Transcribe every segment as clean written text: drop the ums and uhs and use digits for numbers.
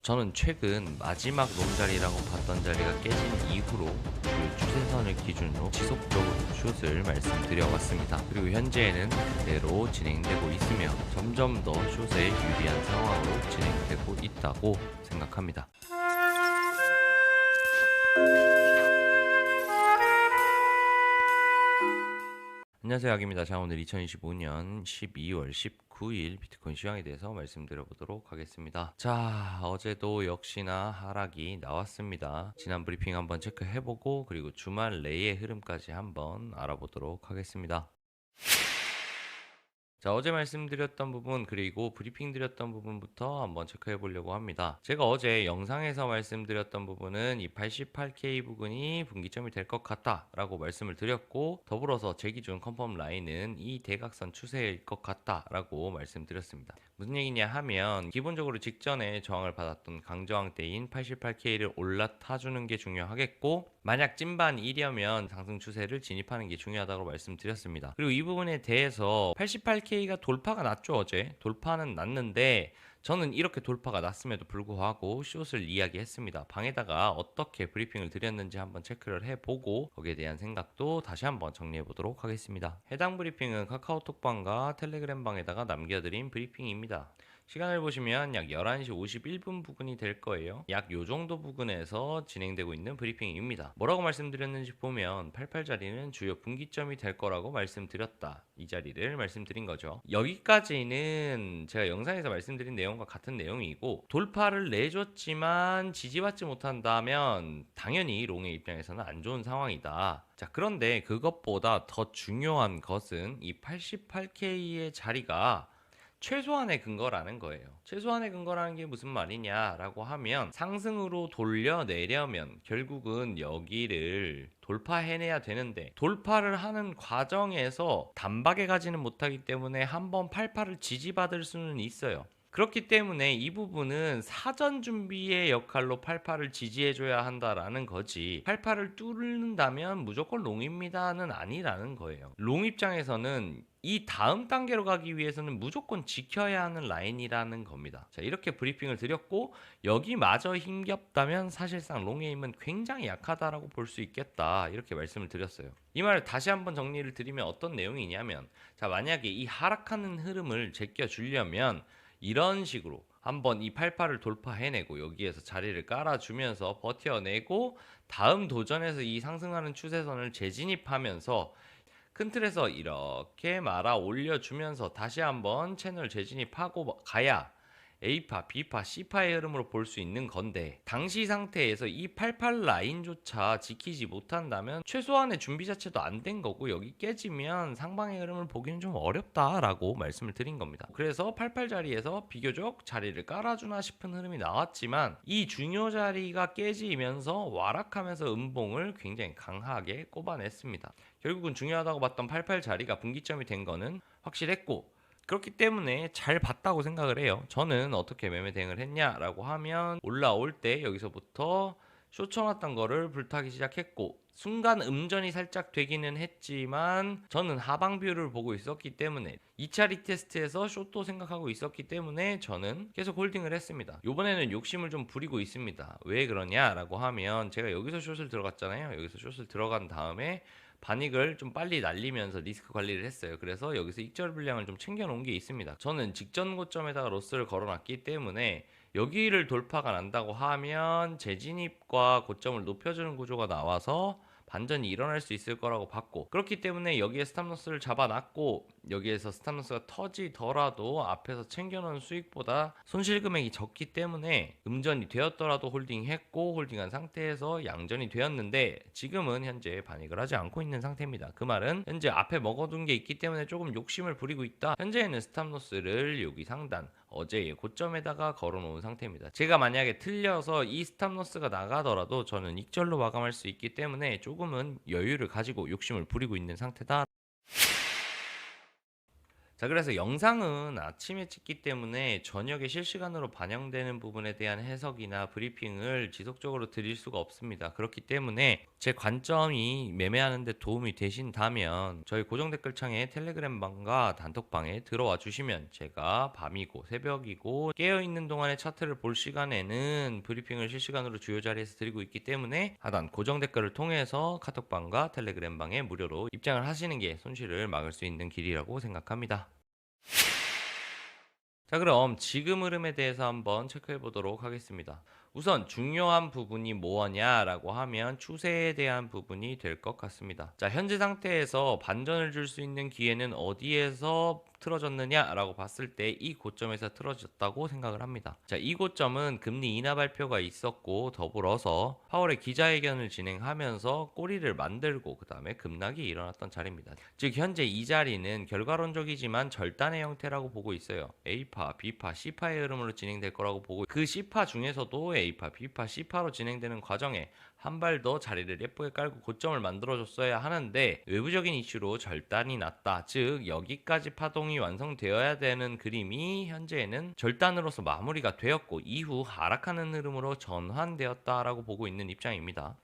저는 최근 마지막 롱자리라고 봤던 자리가 깨진 이후로 그 추세선을 기준으로 지속적으로 숏을 말씀드려 왔습니다. 그리고 현재는 그대로 진행되고 있으며 점점 더 숏에 유리한 상황으로 진행되고 있다고 생각합니다. 안녕하세요, 악입니다. 자, 오늘 2025년 12월 19일 비트코인 시황에 대해서 말씀드려 보도록 하겠습니다. 자, 어제도 역시나 하락이 나왔습니다. 지난 브리핑 한번 체크해보고 그리고 주말 내의 흐름까지 한번 알아보도록 하겠습니다. 자, 어제 말씀드렸던 부분 그리고 브리핑 드렸던 부분부터 한번 체크해 보려고 합니다. 제가 어제 영상에서 말씀드렸던 부분은 이 88K 부근이 분기점이 될 것 같다 라고 말씀을 드렸고, 더불어서 제 기준 컨펌 라인은 이 대각선 추세일 것 같다 라고 말씀드렸습니다. 무슨 얘기냐 하면 기본적으로 직전에 저항을 받았던 강저항대인 88K를 올라타주는 게 중요하겠고, 만약 찐반이려면 상승 추세를 진입하는 게 중요하다고 말씀드렸습니다. 그리고 이 부분에 대해서 88K가 돌파가 났죠. 어제 돌파는 났는데 저는 이렇게 돌파가 났음에도 불구하고 숏을 이야기했습니다. 방에다가 어떻게 브리핑을 드렸는지 한번 체크를 해보고 거기에 대한 생각도 다시 한번 정리해 보도록 하겠습니다. 해당 브리핑은 카카오톡방과 텔레그램 방에다가 남겨드린 브리핑입니다. 시간을 보시면 약 11시 51분 부근이 될 거예요. 약 요 정도 부근에서 진행되고 있는 브리핑입니다. 뭐라고 말씀드렸는지 보면 88자리는 주요 분기점이 될 거라고 말씀드렸다. 이 자리를 말씀드린 거죠. 여기까지는 제가 영상에서 말씀드린 내용과 같은 내용이고, 돌파를 내줬지만 지지받지 못한다면 당연히 롱의 입장에서는 안 좋은 상황이다. 자, 그런데 그것보다 더 중요한 것은 이 88K의 자리가 최소한의 근거라는 거예요. 최소한의 근거라는 게 무슨 말이냐라고 하면, 상승으로 돌려내려면 결국은 여기를 돌파해내야 되는데, 돌파를 하는 과정에서 단박에 가지는 못하기 때문에 한번 88을 지지받을 수는 있어요. 그렇기 때문에 이 부분은 사전 준비의 역할로 88을 지지해줘야 한다라는 거지, 88을 뚫는다면 무조건 롱입니다는 아니라는 거예요. 롱 입장에서는 이 다음 단계로 가기 위해서는 무조건 지켜야 하는 라인이라는 겁니다. 자, 이렇게 브리핑을 드렸고, 여기마저 힘겹다면 사실상 롱의 힘은 굉장히 약하다라고 볼 수 있겠다, 이렇게 말씀을 드렸어요. 이 말을 다시 한번 정리를 드리면 어떤 내용이냐면, 자, 만약에 이 하락하는 흐름을 제껴주려면 이런 식으로 한번 이 88을 돌파해내고 여기에서 자리를 깔아주면서 버텨내고, 다음 도전에서 이 상승하는 추세선을 재진입하면서 큰 틀에서 이렇게 말아 올려주면서 다시 한번 채널 재진입하고 가야 A파, B파, C파의 흐름으로 볼 수 있는 건데, 당시 상태에서 이 88 라인조차 지키지 못한다면 최소한의 준비 자체도 안 된 거고, 여기 깨지면 상방의 흐름을 보기는 좀 어렵다라고 말씀을 드린 겁니다. 그래서 88 자리에서 비교적 자리를 깔아주나 싶은 흐름이 나왔지만, 이 중요 자리가 깨지면서 와락하면서 음봉을 굉장히 강하게 꼽아냈습니다. 결국은 중요하다고 봤던 88 자리가 분기점이 된 거는 확실했고, 그렇기 때문에 잘 봤다고 생각을 해요. 저는 어떻게 매매 대응을 했냐라고 하면, 올라올 때 여기서부터 숏 쳐놨던 거를 불타기 시작했고, 순간 음전이 살짝 되기는 했지만 저는 하방 뷰를 보고 있었기 때문에 2차 리테스트에서 숏도 생각하고 있었기 때문에 저는 계속 홀딩을 했습니다. 이번에는 욕심을 좀 부리고 있습니다. 왜 그러냐라고 하면, 제가 여기서 숏을 들어갔잖아요. 여기서 숏을 들어간 다음에 반익을 좀 빨리 날리면서 리스크 관리를 했어요. 그래서 여기서 익절 분량을 좀 챙겨놓은 게 있습니다. 저는 직전 고점에다가 로스를 걸어놨기 때문에 여기를 돌파가 난다고 하면 재진입과 고점을 높여주는 구조가 나와서 반전이 일어날 수 있을 거라고 봤고, 그렇기 때문에 여기에 스탑로스를 잡아놨고, 여기에서 스탑로스가 터지더라도 앞에서 챙겨놓은 수익보다 손실 금액이 적기 때문에 음전이 되었더라도 홀딩했고, 홀딩한 상태에서 양전이 되었는데 지금은 현재 반익을 하지 않고 있는 상태입니다. 그 말은 현재 앞에 먹어둔 게 있기 때문에 조금 욕심을 부리고 있다. 현재는 스탑로스를 여기 상단 어제의 고점에다가 걸어놓은 상태입니다. 제가 만약에 틀려서 이 스탑로스가 나가더라도 저는 익절로 마감할 수 있기 때문에 조금은 여유를 가지고 욕심을 부리고 있는 상태다. 자, 그래서 영상은 아침에 찍기 때문에 저녁에 실시간으로 반영되는 부분에 대한 해석이나 브리핑을 지속적으로 드릴 수가 없습니다. 그렇기 때문에 제 관점이 매매하는 데 도움이 되신다면 저희 고정 댓글창에 텔레그램 방과 단톡방에 들어와 주시면 제가 밤이고 새벽이고 깨어있는 동안에 차트를 볼 시간에는 브리핑을 실시간으로 주요 자리에서 드리고 있기 때문에 하단 고정 댓글을 통해서 카톡방과 텔레그램 방에 무료로 입장을 하시는 게 손실을 막을 수 있는 길이라고 생각합니다. 자, 그럼 지금 흐름에 대해서 한번 체크해 보도록 하겠습니다. 우선 중요한 부분이 뭐냐라고 하면 추세에 대한 부분이 될 것 같습니다. 자, 현재 상태에서 반전을 줄 수 있는 기회는 어디에서 틀어졌느냐라고 봤을 때 이 고점에서 틀어졌다고 생각을 합니다. 자, 이 고점은 금리 인하 발표가 있었고 더불어서 파월의 기자회견을 진행하면서 꼬리를 만들고 그 다음에 급락이 일어났던 자리입니다. 즉 현재 이 자리는 결과론적이지만 절단의 형태라고 보고 있어요. A파, B파, C파의 흐름으로 진행될 거라고 보고 그 C파 중에서도 A파, B파, C파로 진행되는 과정에 한 발 더 자리를 예쁘게 깔고 고점을 만들어줬어야 하는데 외부적인 이슈로 절단이 났다. 즉 여기까지 파동이 완성되어야 되는 그림이 현재는 절단으로서 마무리가 되었고 이후 하락하는 흐름으로 전환되었다라고 보고 있는 입장입니다.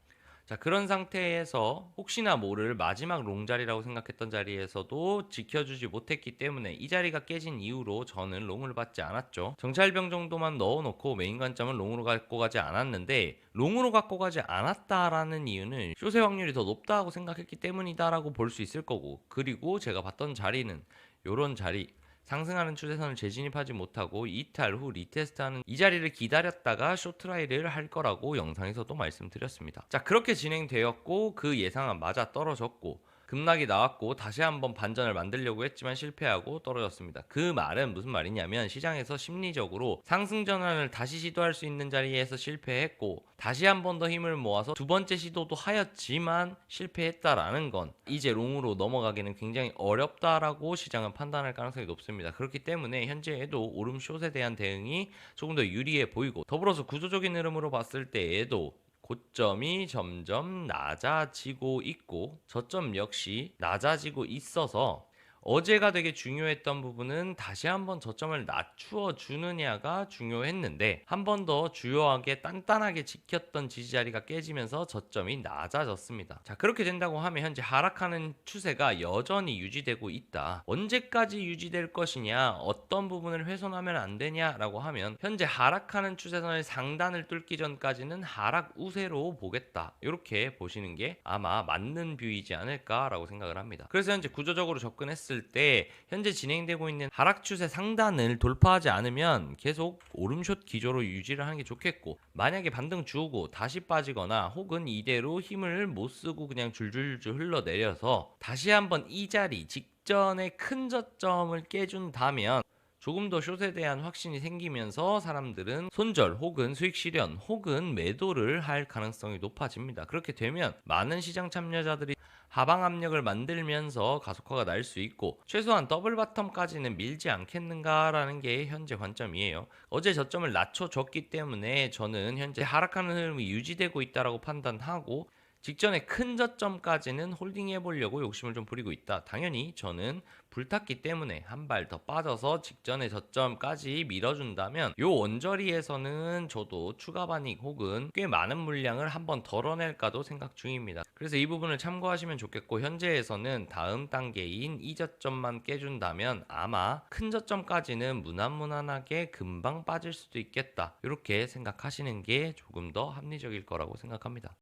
자, 그런 상태에서 혹시나 모를 마지막 롱자리라고 생각했던 자리에서도 지켜주지 못했기 때문에 이 자리가 깨진 이후로 저는 롱을 받지 않았죠. 정찰병 정도만 넣어놓고 메인 관점은 롱으로 갖고 가지 않았는데 롱으로 갖고 가지 않았다라는 이유는 숏의 확률이 더 높다고 생각했기 때문이다라고 볼 수 있을 거고, 그리고 제가 봤던 자리는 요런 자리, 상승하는 추세선을 재진입하지 못하고 이탈 후 리테스트하는 이 자리를 기다렸다가 쇼트라이를 할 거라고 영상에서도 말씀드렸습니다. 자, 그렇게 진행되었고 그 예상은 맞아 떨어졌고 급락이 나왔고 다시 한번 반전을 만들려고 했지만 실패하고 떨어졌습니다. 그 말은 무슨 말이냐면 시장에서 심리적으로 상승 전환을 다시 시도할 수 있는 자리에서 실패했고 다시 한 번 더 힘을 모아서 두 번째 시도도 하였지만 실패했다라는 건 이제 롱으로 넘어가기는 굉장히 어렵다라고 시장은 판단할 가능성이 높습니다. 그렇기 때문에 현재에도 오름 숏에 대한 대응이 조금 더 유리해 보이고 더불어서 구조적인 흐름으로 봤을 때에도 고점이 점점 낮아지고 있고 저점 역시 낮아지고 있어서 어제가 되게 중요했던 부분은 다시 한번 저점을 낮추어 주느냐가 중요했는데 한 번 더 주요하게 단단하게 지켰던 지지자리가 깨지면서 저점이 낮아졌습니다. 자, 그렇게 된다고 하면 현재 하락하는 추세가 여전히 유지되고 있다. 언제까지 유지될 것이냐, 어떤 부분을 훼손하면 안 되냐라고 하면 현재 하락하는 추세선의 상단을 뚫기 전까지는 하락 우세로 보겠다. 이렇게 보시는 게 아마 맞는 뷰이지 않을까라고 생각을 합니다. 그래서 현재 구조적으로 접근했을 때 현재 진행되고 있는 하락 추세 상단을 돌파하지 않으면 계속 오름숏 기조로 유지를 하는 게 좋겠고, 만약에 반등 주고 다시 빠지거나 혹은 이대로 힘을 못 쓰고 그냥 줄줄줄 흘러내려서 다시 한번 이 자리 직전에 큰 저점을 깨준다면 조금 더 숏에 대한 확신이 생기면서 사람들은 손절 혹은 수익 실현 혹은 매도를 할 가능성이 높아집니다. 그렇게 되면 많은 시장 참여자들이 하방 압력을 만들면서 가속화가 날 수 있고 최소한 더블 바텀까지는 밀지 않겠는가라는 게 현재 관점이에요. 어제 저점을 낮춰줬기 때문에 저는 현재 하락하는 흐름이 유지되고 있다라고 판단하고 직전에 큰 저점까지는 홀딩해 보려고 욕심을 좀 부리고 있다. 당연히 저는 불탔기 때문에 한 발 더 빠져서 직전의 저점까지 밀어준다면 요 원저리에서는 저도 추가 반익 혹은 꽤 많은 물량을 한번 덜어낼까도 생각 중입니다. 그래서 이 부분을 참고하시면 좋겠고, 현재에서는 다음 단계인 이 저점만 깨준다면 아마 큰 저점까지는 무난무난하게 금방 빠질 수도 있겠다. 이렇게 생각하시는 게 조금 더 합리적일 거라고 생각합니다.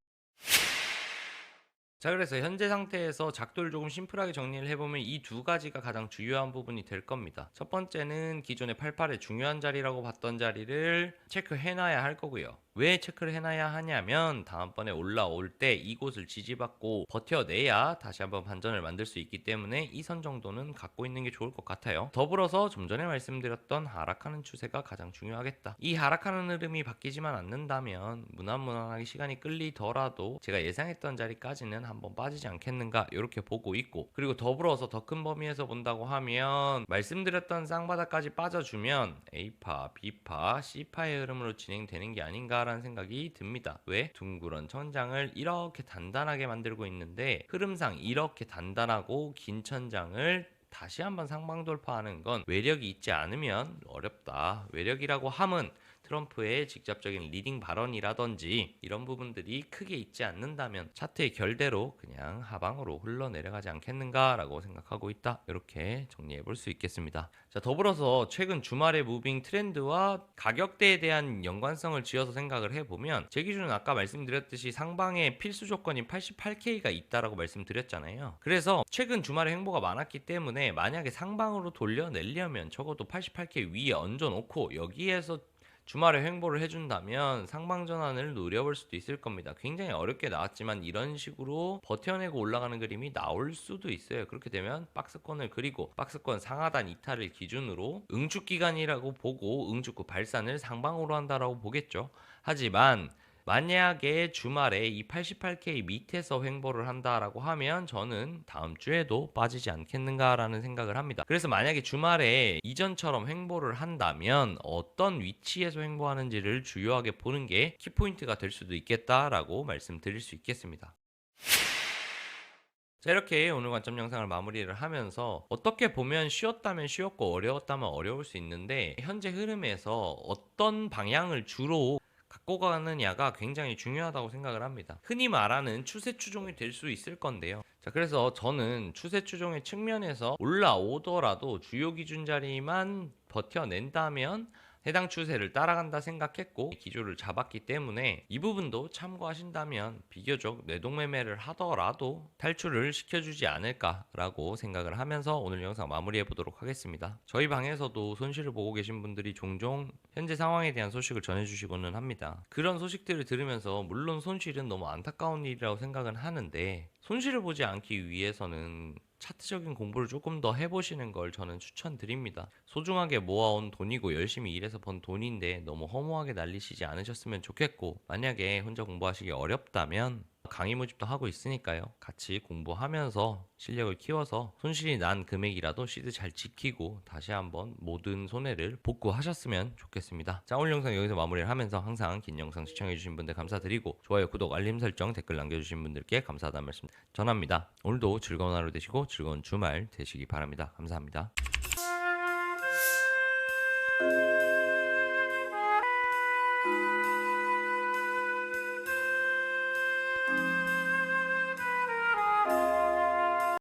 자, 그래서 현재 상태에서 작도를 조금 심플하게 정리를 해보면 이 두 가지가 가장 중요한 부분이 될 겁니다. 첫 번째는 기존의 88의 중요한 자리라고 봤던 자리를 체크해놔야 할 거고요. 왜 체크를 해놔야 하냐면 다음번에 올라올 때 이곳을 지지받고 버텨내야 다시 한번 반전을 만들 수 있기 때문에 이 선 정도는 갖고 있는 게 좋을 것 같아요. 더불어서 좀 전에 말씀드렸던 하락하는 추세가 가장 중요하겠다. 이 하락하는 흐름이 바뀌지만 않는다면 무난무난하게 시간이 끌리더라도 제가 예상했던 자리까지는 한번 빠지지 않겠는가 이렇게 보고 있고, 그리고 더불어서 더 큰 범위에서 본다고 하면 말씀드렸던 쌍바닥까지 빠져주면 A파, B파, C파의 흐름으로 진행되는 게 아닌가 라는 생각이 듭니다. 왜? 둥그런 천장을 이렇게 단단하게 만들고 있는데 흐름상 이렇게 단단하고 긴 천장을 다시 한번 상방 돌파하는 건 외력이 있지 않으면 어렵다. 외력이라고 함은 트럼프의 직접적인 리딩 발언이라든지 이런 부분들이 크게 있지 않는다면 차트의 결대로 그냥 하방으로 흘러내려가지 않겠는가라고 생각하고 있다. 이렇게 정리해 볼 수 있겠습니다. 자, 더불어서 최근 주말의 무빙 트렌드와 가격대에 대한 연관성을 지어서 생각을 해보면 제 기준은 아까 말씀드렸듯이 상방의 필수 조건인 88K가 있다라고 말씀드렸잖아요. 그래서 최근 주말에 횡보가 많았기 때문에 만약에 상방으로 돌려내려면 적어도 88K 위에 얹어놓고 여기에서 주말에 횡보를 해준다면 상방 전환을 노려볼 수도 있을 겁니다. 굉장히 어렵게 나왔지만 이런 식으로 버텨내고 올라가는 그림이 나올 수도 있어요. 그렇게 되면 박스권을 그리고 박스권 상하단 이탈을 기준으로 응축 기간이라고 보고 응축구 발산을 상방으로 한다라고 보겠죠. 하지만 만약에 주말에 이 88K 밑에서 횡보를 한다라고 하면 저는 다음 주에도 빠지지 않겠는가라는 생각을 합니다. 그래서 만약에 주말에 이전처럼 횡보를 한다면 어떤 위치에서 횡보하는지를 주요하게 보는 게 키포인트가 될 수도 있겠다라고 말씀드릴 수 있겠습니다. 자, 이렇게 오늘 관점 영상을 마무리를 하면서 어떻게 보면 쉬웠다면 쉬웠고 어려웠다면 어려울 수 있는데 현재 흐름에서 어떤 방향을 주로 갖고 가느냐가 굉장히 중요하다고 생각을 합니다. 흔히 말하는 추세 추종이 될 수 있을 건데요. 자, 그래서 저는 추세 추종의 측면에서 올라오더라도 주요 기준 자리만 버텨낸다면 해당 추세를 따라간다 생각했고 기조를 잡았기 때문에 이 부분도 참고하신다면 비교적 뇌동매매를 하더라도 탈출을 시켜주지 않을까라고 생각을 하면서 오늘 영상 마무리해 보도록 하겠습니다. 저희 방에서도 손실을 보고 계신 분들이 종종 현재 상황에 대한 소식을 전해주시고는 합니다. 그런 소식들을 들으면서 물론 손실은 너무 안타까운 일이라고 생각은 하는데 손실을 보지 않기 위해서는 차트적인 공부를 조금 더 해보시는 걸 저는 추천드립니다. 소중하게 모아온 돈이고 열심히 일해서 번 돈인데 너무 허무하게 날리시지 않으셨으면 좋겠고 만약에 혼자 공부하시기 어렵다면 강의 모집도 하고 있으니까요. 같이 공부하면서 실력을 키워서 손실이 난 금액이라도 시드 잘 지키고 다시 한번 모든 손해를 복구하셨으면 좋겠습니다. 자, 오늘 영상 여기서 마무리를 하면서 항상 긴 영상 시청해주신 분들 감사드리고 좋아요, 구독, 알림 설정, 댓글 남겨주신 분들께 감사하다는 말씀 전합니다. 오늘도 즐거운 하루 되시고 즐거운 주말 되시기 바랍니다. 감사합니다.